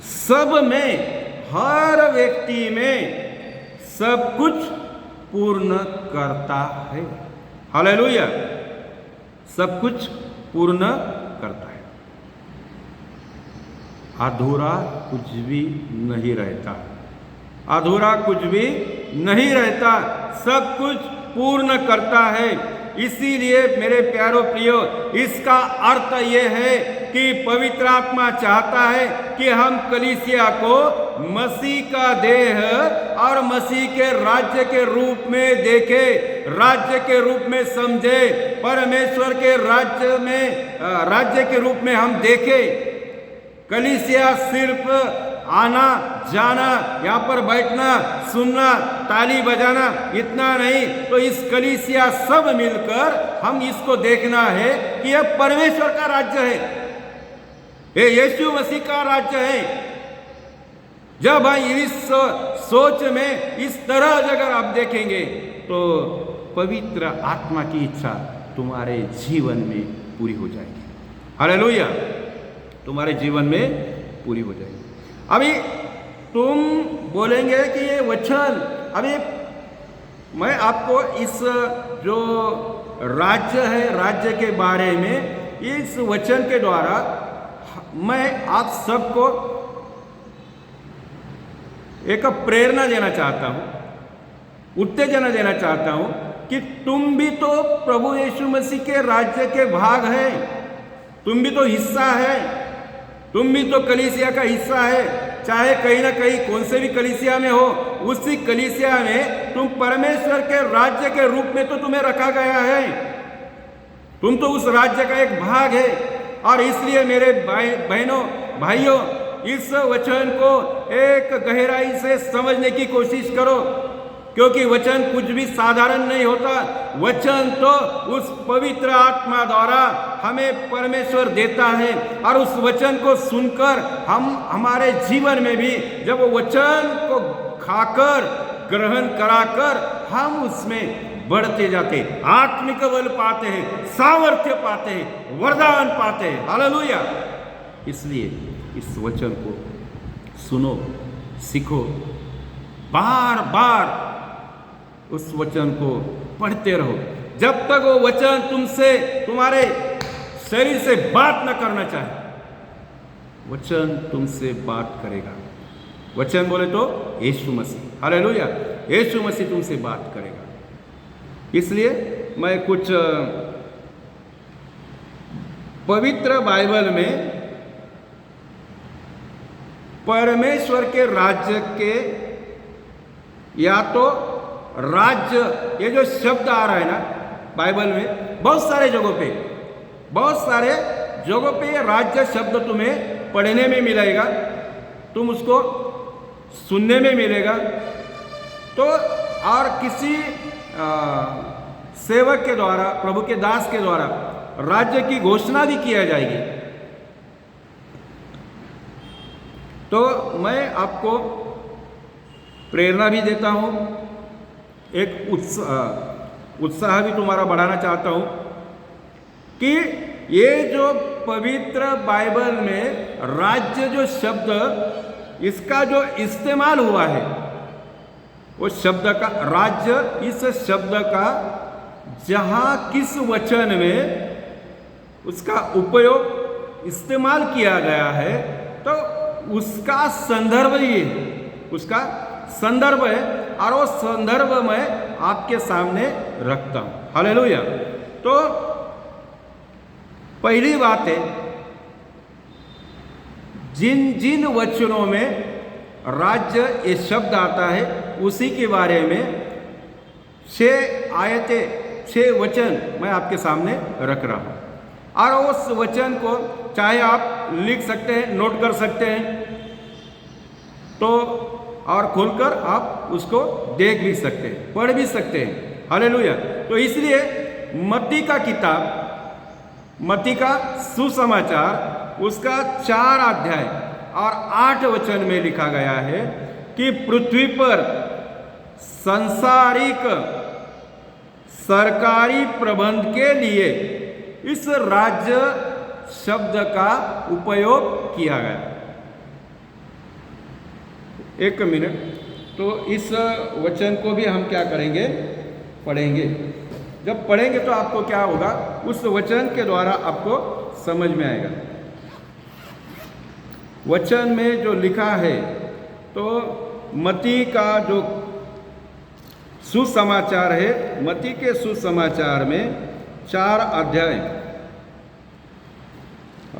सब में, हर व्यक्ति में सब कुछ पूर्ण करता है। हालेलुया। सब कुछ पूर्ण करता है, अधूरा कुछ भी नहीं रहता, अधूरा कुछ भी नहीं रहता, सब कुछ पूर्ण करता है। इसीलिए मेरे प्यारो प्रियो, इसका अर्थ यह है कि पवित्र आत्मा चाहता है कि हम कलीसिया को मसीह का देह और मसीह के राज्य के रूप में देखें, राज्य के रूप में समझे, परमेश्वर के राज्य में, राज्य के रूप में हम देखें। कलीसिया सिर्फ आना जाना, यहाँ पर बैठना, सुनना, ताली बजाना, इतना नहीं, तो इस कलीसिया सब मिलकर हम इसको देखना है कि यह परमेश्वर का राज्य है, ये यीशु मसीह का राज्य है। जब इस सोच में इस तरह अगर आप देखेंगे तो पवित्र आत्मा की इच्छा तुम्हारे जीवन में पूरी हो जाएगी। हालेलुया, तुम्हारे जीवन में पूरी हो जाएगी। अभी तुम बोलेंगे कि ये वचन, अभी मैं आपको इस जो राज्य है, राज्य के बारे में इस वचन के द्वारा मैं आप सबको एक प्रेरणा देना चाहता हूं, उत्तेजना देना चाहता हूं कि तुम भी तो प्रभु यीशु मसीह के राज्य के भाग है, तुम भी तो हिस्सा है, तुम भी तो कलीसिया का हिस्सा है। चाहे कहीं ना कहीं कौन से भी कलीसिया में हो, उसी कलीसिया में तुम परमेश्वर के राज्य के रूप में तो तुम्हें रखा गया है, तुम तो उस राज्य का एक भाग है। और इसलिए मेरे बहनों भाइयों, इस वचन को एक गहराई से समझने की कोशिश करो, क्योंकि वचन कुछ भी साधारण नहीं होता। वचन तो उस पवित्र आत्मा द्वारा हमें परमेश्वर देता है, और उस वचन को सुनकर हम हमारे जीवन में भी जब वचन को खाकर ग्रहण कराकर हम उसमें बढ़ते जाते, आत्मिक बल पाते हैं, सामर्थ्य पाते हैं, वरदान पाते हैं। हालेलुया। इसलिए इस वचन को सुनो, सीखो, बार बार उस वचन को पढ़ते रहो, जब तक वो वचन तुमसे, तुम्हारे शरीर से बात न करना चाहे। वचन तुमसे बात करेगा। वचन बोले तो यीशु मसीह। हालेलुया, यीशु मसीह तुमसे बात करेगा। इसलिए मैं कुछ पवित्र बाइबल में परमेश्वर के राज्य के, या तो राज्य, ये जो शब्द आ रहा है ना बाइबल में, बहुत सारे जगहों पे ये राज्य शब्द तुम्हें पढ़ने में मिलेगा, तुम उसको सुनने में मिलेगा। तो और किसी सेवक के द्वारा, प्रभु के दास के द्वारा राज्य की घोषणा भी किया जाएगी। तो मैं आपको प्रेरणा भी देता हूं, एक उत्साह भी तुम्हारा बढ़ाना चाहता हूं कि ये जो पवित्र बाइबल में राज्य जो शब्द, इसका जो इस्तेमाल हुआ है, वो शब्द का राज्य, इस शब्द का जहां किस वचन में उसका उपयोग इस्तेमाल किया गया है, तो उसका संदर्भ ये, उसका संदर्भ है, और वो संदर्भ मैं आपके सामने रखता हूं। हालेलुया। तो पहली बात है, जिन जिन वचनों में राज्य ये शब्द आता है, उसी के बारे में 6 आयतें, 6 वचन मैं आपके सामने रख रहा हूं। और उस वचन को चाहे आप लिख सकते हैं, नोट कर सकते हैं, तो और खोलकर आप उसको देख भी सकते हैं, पढ़ भी सकते हैं। हालेलुया। तो इसलिए मत्ती का किताब, मत्ती का सुसमाचार, उसका 4 अध्याय और 8 वचन में लिखा गया है कि पृथ्वी पर सांसारिक सरकारी प्रबंध के लिए इस राज्य शब्द का उपयोग किया गया। एक मिनट, तो इस वचन को भी हम क्या करेंगे, पढ़ेंगे। जब पढ़ेंगे तो आपको क्या होगा, उस वचन के द्वारा आपको समझ में आएगा। वचन में जो लिखा है, तो मत्ती का जो सुसमाचार है, मत्ती के सुसमाचार में 4 अध्याय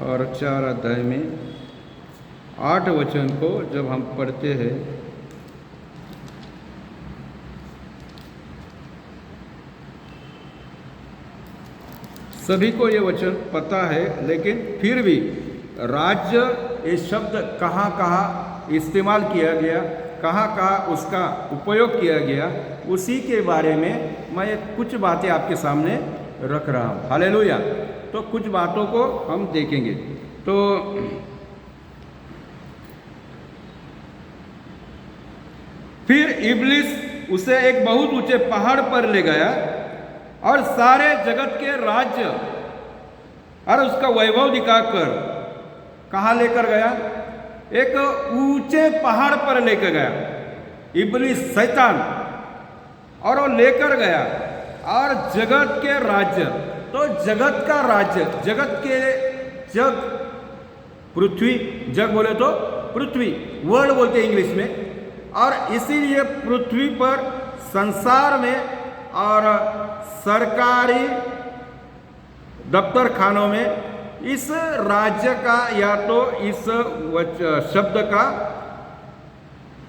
और 4 अध्याय में 8 वचन को जब हम पढ़ते हैं, सभी को ये वचन पता है, लेकिन फिर भी राज्य ये शब्द कहाँ कहाँ इस्तेमाल किया गया, कहाँ कहाँ उसका उपयोग किया गया, उसी के बारे में मैं कुछ बातें आपके सामने रख रहा हूँ। हालेलुया। तो कुछ बातों को हम देखेंगे। तो इब्लिस उसे एक बहुत ऊंचे पहाड़ पर ले गया और सारे जगत के राज्य और उसका वैभव दिखाकर कहाँ लेकर गया? एक ऊंचे पहाड़ पर लेकर गया इब्लिस शैतान, और वो लेकर गया और जगत के राज्य, तो जगत का राज्य, जगत के जग, पृथ्वी, जग बोले तो पृथ्वी, वर्ल्ड बोलते हैं इंग्लिश में, और इसीलिए पृथ्वी पर संसार में और सरकारी दफ्तर खानों में इस राज्य का या तो इस शब्द का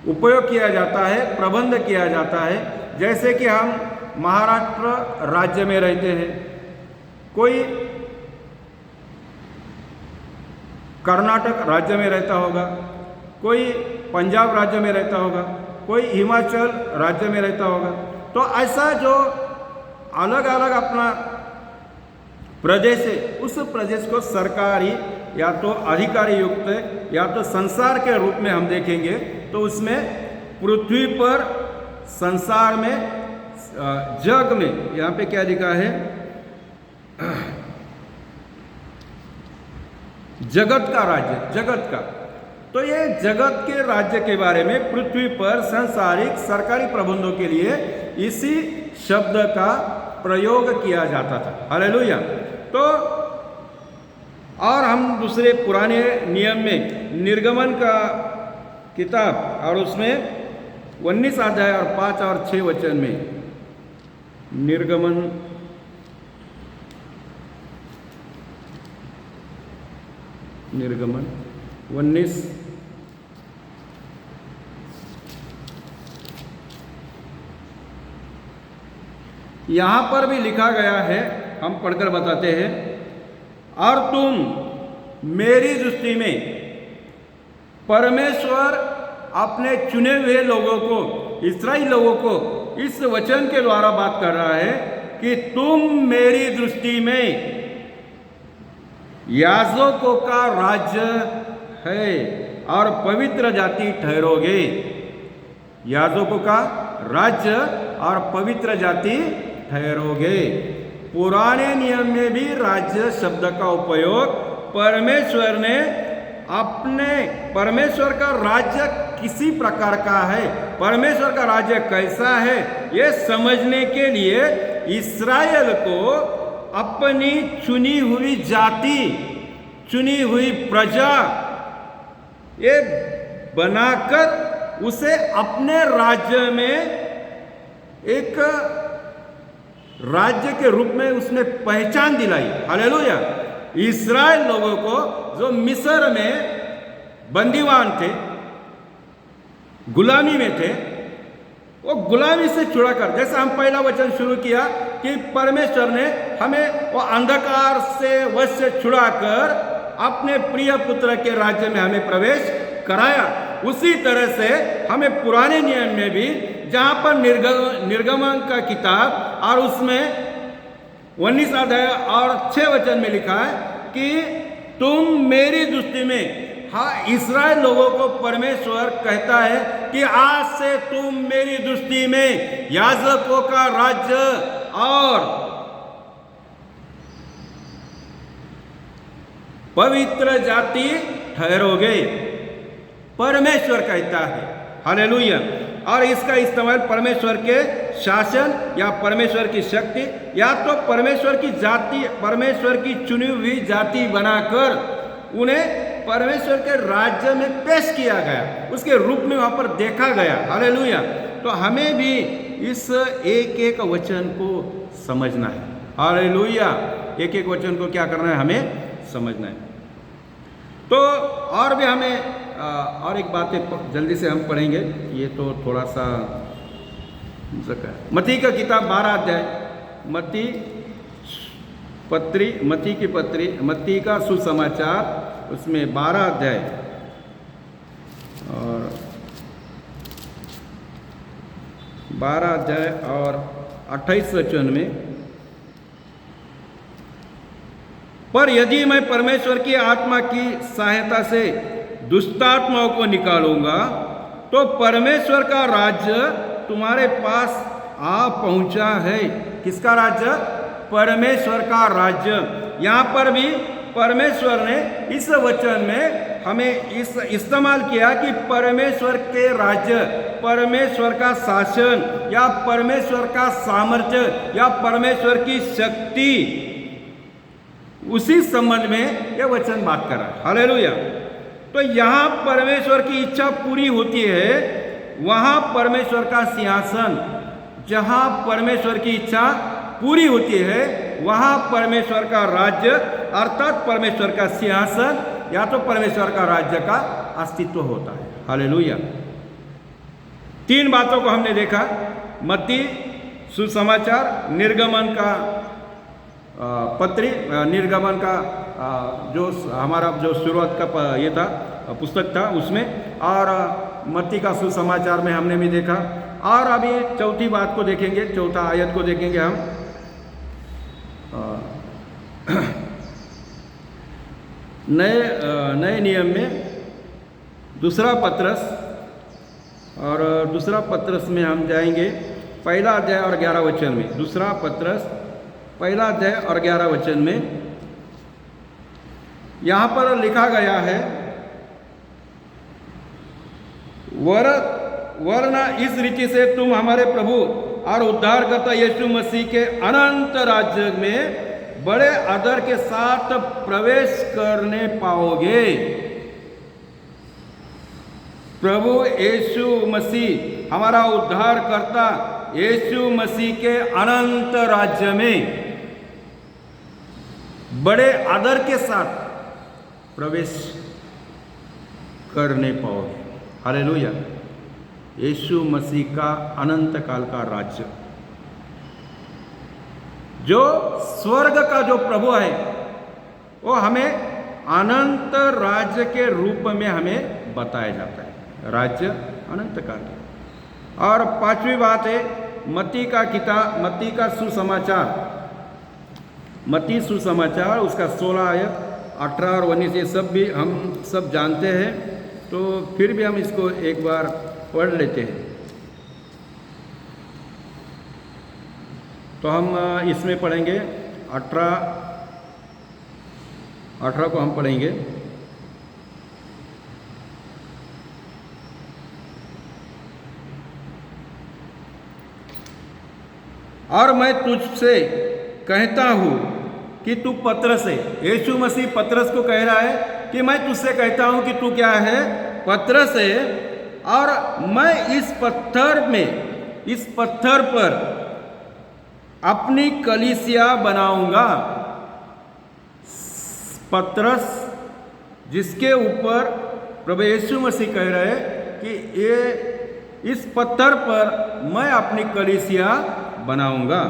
उपयोग किया जाता है, प्रबंध किया जाता है। जैसे कि हम महाराष्ट्र राज्य में रहते हैं, कोई कर्नाटक राज्य में रहता होगा, कोई पंजाब राज्य में रहता होगा, कोई हिमाचल राज्य में रहता होगा। तो ऐसा जो अलग अलग अपना प्रदेश है, उस प्रदेश को सरकारी या तो अधिकारी युक्त या तो संसार के रूप में हम देखेंगे, तो उसमें पृथ्वी पर, संसार में, जग में, यहाँ पे क्या लिखा है? जगत का राज्य, जगत का। तो ये जगत के राज्य के बारे में पृथ्वी पर सांसारिक सरकारी प्रबंधों के लिए इसी शब्द का प्रयोग किया जाता था। हालेलुया। तो और हम दूसरे पुराने नियम में निर्गमन का किताब और उसमें 19 अध्याय और 5 और 6 वचन में निर्गमन निर्गमन 19 यहाँ पर भी लिखा गया है, हम पढ़कर बताते हैं। और तुम मेरी दृष्टि में, परमेश्वर अपने चुने हुए लोगों को, इस्राएल लोगों को इस वचन के द्वारा बात कर रहा है कि तुम मेरी दृष्टि में याजकों का राज्य है और पवित्र जाति ठहरोगे। याजकों का राज्य और पवित्र जाति ठहरोगे। पुराने नियम में भी राज्य शब्द का उपयोग परमेश्वर ने अपने, परमेश्वर का राज्य किसी प्रकार का है, परमेश्वर का राज्य कैसा है, ये समझने के लिए इस्राएल को अपनी चुनी हुई जाति, चुनी हुई प्रजा ये बनाकर उसे अपने राज्य में एक राज्य के रूप में उसने पहचान दिलाई। हालेलुया। इस्राएल लोगों को जो मिस्र में बंदीवान थे, गुलामी में थे, वो गुलामी से छुड़ाकर, जैसा हम पहला वचन शुरू किया कि परमेश्वर ने हमें वो अंधकार से वश से छुड़ाकर अपने प्रिय पुत्र के राज्य में हमें प्रवेश कराया, उसी तरह से हमें पुराने नियम में भी, जहाँ पर निर्गमन का किताब और उसमें 19 अध्याय और 6 वचन में लिखा है कि तुम मेरी दृष्टि में, हाँ, इस्राएल लोगों को परमेश्वर कहता है कि आज से तुम मेरी दृष्टि में याजकों का राज्य और पवित्र जाति ठहरोगे। परमेश्वर कहता है। हालेलुया। और इसका इस्तेमाल परमेश्वर के शासन या परमेश्वर की शक्ति या तो परमेश्वर की जाति, परमेश्वर की चुनी हुई जाति बनाकर उन्हें परमेश्वर के राज्य में पेश किया गया, उसके रूप में वहाँ पर देखा गया। हालेलुया। तो हमें भी इस एक एक वचन को समझना है। हालेलुया। एक एक वचन को क्या करना है? हमें समझना है। तो और भी हमें और एक बात जल्दी से हम पढ़ेंगे, ये तो थोड़ा सा मत्ती का किताब 12 अध्याय, मत्ती की पत्री, मत्ती का सुसमाचार, उसमें 12 अध्याय और 12 अध्याय और 28 वचन में, पर यदि मैं परमेश्वर की आत्मा की सहायता से दुष्टात्माओं को निकालूंगा तो परमेश्वर का राज्य तुम्हारे पास आ पहुंचा है। किसका राज्य? परमेश्वर का राज्य। यहाँ पर भी परमेश्वर ने इस वचन में हमें इस इस्तेमाल किया कि परमेश्वर के राज्य, परमेश्वर का शासन या परमेश्वर का सामर्थ्य या परमेश्वर की शक्ति, उसी संबंध में यह वचन बात कर रहा है। हालेलुया। तो यहाँ परमेश्वर की इच्छा पूरी होती है, वहाँ परमेश्वर का सिंहासन, जहाँ परमेश्वर की इच्छा पूरी होती है वहाँ परमेश्वर का राज्य अर्थात परमेश्वर का सिंहासन या तो परमेश्वर का राज्य का अस्तित्व होता है। हालेलुया। 3 बातों को हमने देखा, मत्ती सुसमाचार, निर्गमन का निर्गमन का जो हमारा जो शुरुआत का ये था पुस्तक था उसमें, और मत्ती का सुसमाचार में हमने भी देखा। और अभी चौथी बात को देखेंगे, चौथा आयत को देखेंगे हम। नए नियम में दूसरा पत्रस, और दूसरा पत्रस में हम जाएंगे 1 अध्याय और 11 वचन में। दूसरा पत्रस 1 अध्याय और 11 वचन में यहाँ पर लिखा गया है, वरना इस रीति से तुम हमारे प्रभु और उद्धारकर्ता यीशु मसीह के अनंत राज्य में बड़े आदर के साथ प्रवेश करने पाओगे। प्रभु यीशु मसीह, हमारा उद्धारकर्ता यीशु मसीह के अनंत राज्य में बड़े आदर के साथ प्रवेश करने पाओगे। हालेलुया। यीशु मसीह का अनंत काल का राज्य, जो स्वर्ग का जो प्रभु है, वो हमें अनंत राज्य के रूप में हमें बताया जाता है, राज्य अनंत काल का। और 5वीं बात है मत्ती का किताब, मत्ती का सुसमाचार, मत्ती सुसमाचार उसका 16 आयत 18 और 19, ये सब भी हम सब जानते हैं, तो फिर भी हम इसको एक बार पढ़ लेते हैं। तो हम इसमें पढ़ेंगे 18 को हम पढ़ेंगे। और मैं तुझसे कहता हूँ कि तू पत्रस है। यीशु मसीह पत्रस को कह रहा है कि मैं तुझसे कहता हूँ कि तू क्या है? पत्रस है, और मैं इस पत्थर पर अपनी कलीसिया बनाऊंगा। पत्रस जिसके ऊपर प्रभु यीशु मसीह कह रहे हैं कि ये इस पत्थर पर मैं अपनी कलीसिया बनाऊंगा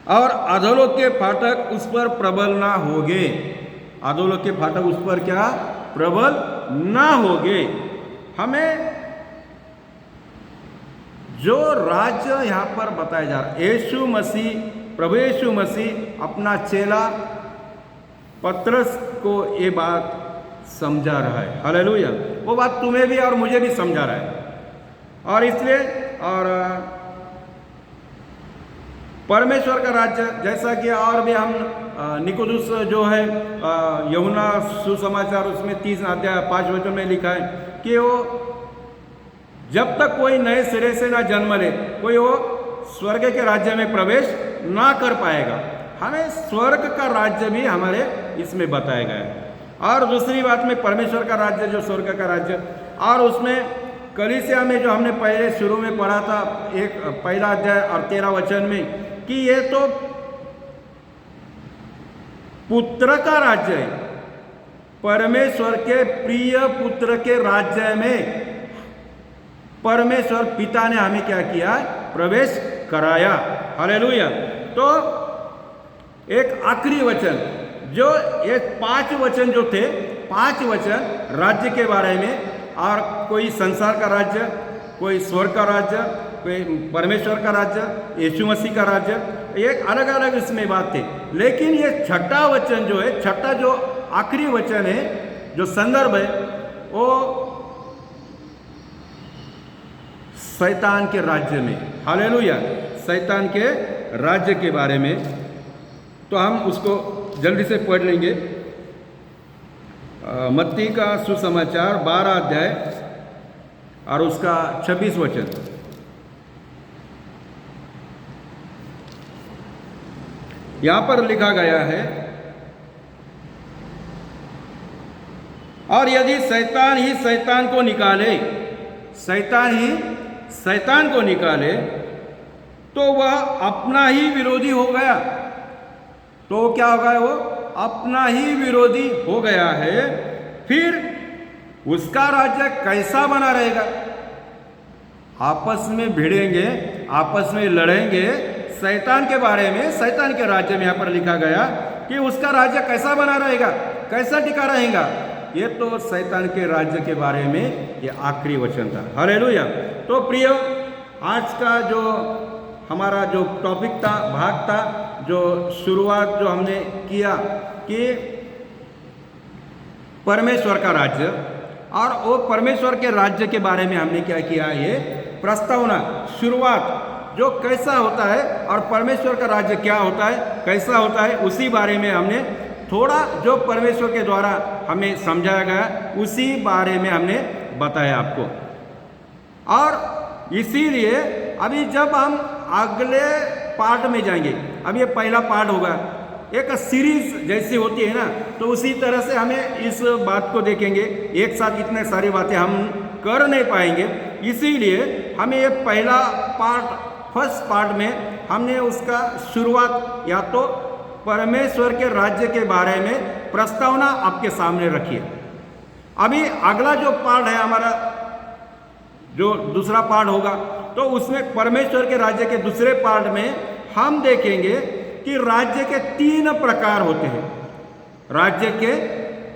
और अधोलोक के फाटक उस पर प्रबल ना होगे। अधोलोक के फाटक उस पर क्या? प्रबल ना होगे। हमें जो राज्य यहाँ पर बताया जा रहा है, यीशु मसीह, प्रभु यीशु मसीह अपना चेला पत्रस को ये बात समझा रहा है। हालेलुया। वो बात तुम्हें भी और मुझे भी समझा रहा है। और इसलिए और परमेश्वर का राज्य, जैसा कि और भी हम निकोदुस जो है यूहन्ना सुसमाचार उसमें 30 अध्याय 5 वचन में लिखा है कि वो जब तक कोई नए सिरे से ना जन्म ले, कोई वो स्वर्ग के राज्य में प्रवेश ना कर पाएगा। हमें स्वर्ग का राज्य भी हमारे इसमें बताया गया है। और दूसरी बात में परमेश्वर का राज्य जो स्वर्ग का राज्य, और उसमें कलीसिया में जो हमने पहले शुरू में पढ़ा था 1 अध्याय और 13 वचन में कि ये तो पुत्र का राज्य है। परमेश्वर के प्रिय पुत्र के राज्य में परमेश्वर पिता ने हमें क्या किया? प्रवेश कराया। हालेलुया। तो एक आखिरी वचन, जो ये 5 वचन जो थे, 5 वचन राज्य के बारे में, और कोई संसार का राज्य, कोई स्वर्ग का राज्य, कोई परमेश्वर का राज्य, यीशु मसीह का राज्य, एक अलग अलग इसमें बात थी। लेकिन ये 6ठा वचन जो है, 6ठा जो आखिरी वचन है, जो संदर्भ है, वो शैतान के राज्य में। हालेलुया, शैतान के राज्य के बारे में। तो हम उसको जल्दी से पढ़ लेंगे। मत्ती का सुसमाचार 12 अध्याय और उसका 26 वचन। यहां पर लिखा गया है, और यदि शैतान ही शैतान को निकाले, शैतान ही शैतान को निकाले, तो वह अपना ही विरोधी हो गया। तो क्या हो गया? वो अपना ही विरोधी हो गया है। फिर उसका राज्य कैसा बना रहेगा? आपस में भिड़ेंगे, आपस में लड़ेंगे। शैतान के बारे में, शैतान के राज्य में यहां पर लिखा गया कि उसका राज्य कैसा बना रहेगा, कैसा टिका रहेगा। ये तो शैतान के राज्य के बारे में ये आखिरी वचन था। हालेलुया। तो प्रिय, आज का जो हमारा जो टॉपिक था, भाग था, जो शुरुआत जो हमने किया कि परमेश्वर का राज्य, और वो परमेश्वर के राज्य के बारे में हमने क्या किया, ये प्रस्तावना, शुरुआत जो कैसा होता है और परमेश्वर का राज्य क्या होता है, कैसा होता है, उसी बारे में हमने थोड़ा जो परमेश्वर के द्वारा हमें समझाया गया उसी बारे में हमने बताया आपको। और इसीलिए अभी जब हम अगले पार्ट में जाएंगे, अब ये पहला पार्ट होगा, एक सीरीज जैसी होती है ना, तो उसी तरह से हमें इस बात को देखेंगे। एक साथ इतने सारी बातें हम कर नहीं पाएंगे, इसीलिए हमें ये पहला पार्ट, फर्स्ट पार्ट में हमने उसका शुरुआत या तो परमेश्वर के राज्य के बारे में प्रस्तावना आपके सामने रखी है। अभी अगला जो पार्ट है हमारा, जो दूसरा पार्ट होगा, तो उसमें परमेश्वर के राज्य के दूसरे पार्ट में हम देखेंगे कि राज्य के 3 प्रकार होते हैं। राज्य के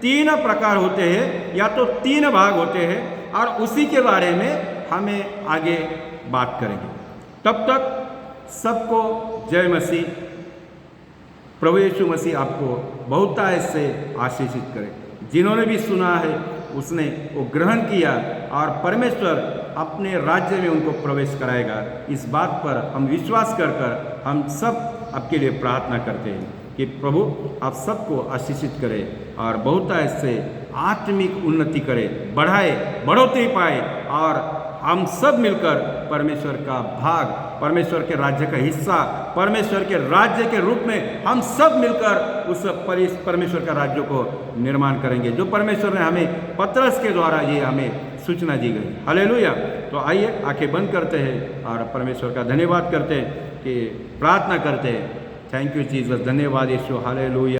3 प्रकार होते हैं, या तो 3 भाग होते हैं, और उसी के बारे में हमें आगे बात करेंगे। तब तक सबको जय मसीह। प्रभु यीशु मसीह आपको बहुतायत से आशीषित करे। जिन्होंने भी सुना है उसने वो ग्रहण किया, और परमेश्वर अपने राज्य में उनको प्रवेश कराएगा। इस बात पर हम विश्वास कर कर हम सब आपके लिए प्रार्थना करते हैं कि प्रभु आप सबको आशीषित करे और बहुतायत से आत्मिक उन्नति करे, बढ़ाए, बढ़ोतरी पाए, और हम सब मिलकर परमेश्वर का भाग, परमेश्वर के राज्य का हिस्सा, परमेश्वर के राज्य के रूप में हम सब मिलकर उस परमेश्वर का राज्य को निर्माण करेंगे, जो परमेश्वर ने हमें पतरस के द्वारा ये हमें सूचना दी गई। हालेलुया। तो आइए आंखें बंद करते हैं और परमेश्वर का धन्यवाद करते हैं, कि प्रार्थना करते हैं। थैंक यू जीसस, धन्यवाद यीशु। हालेलुया।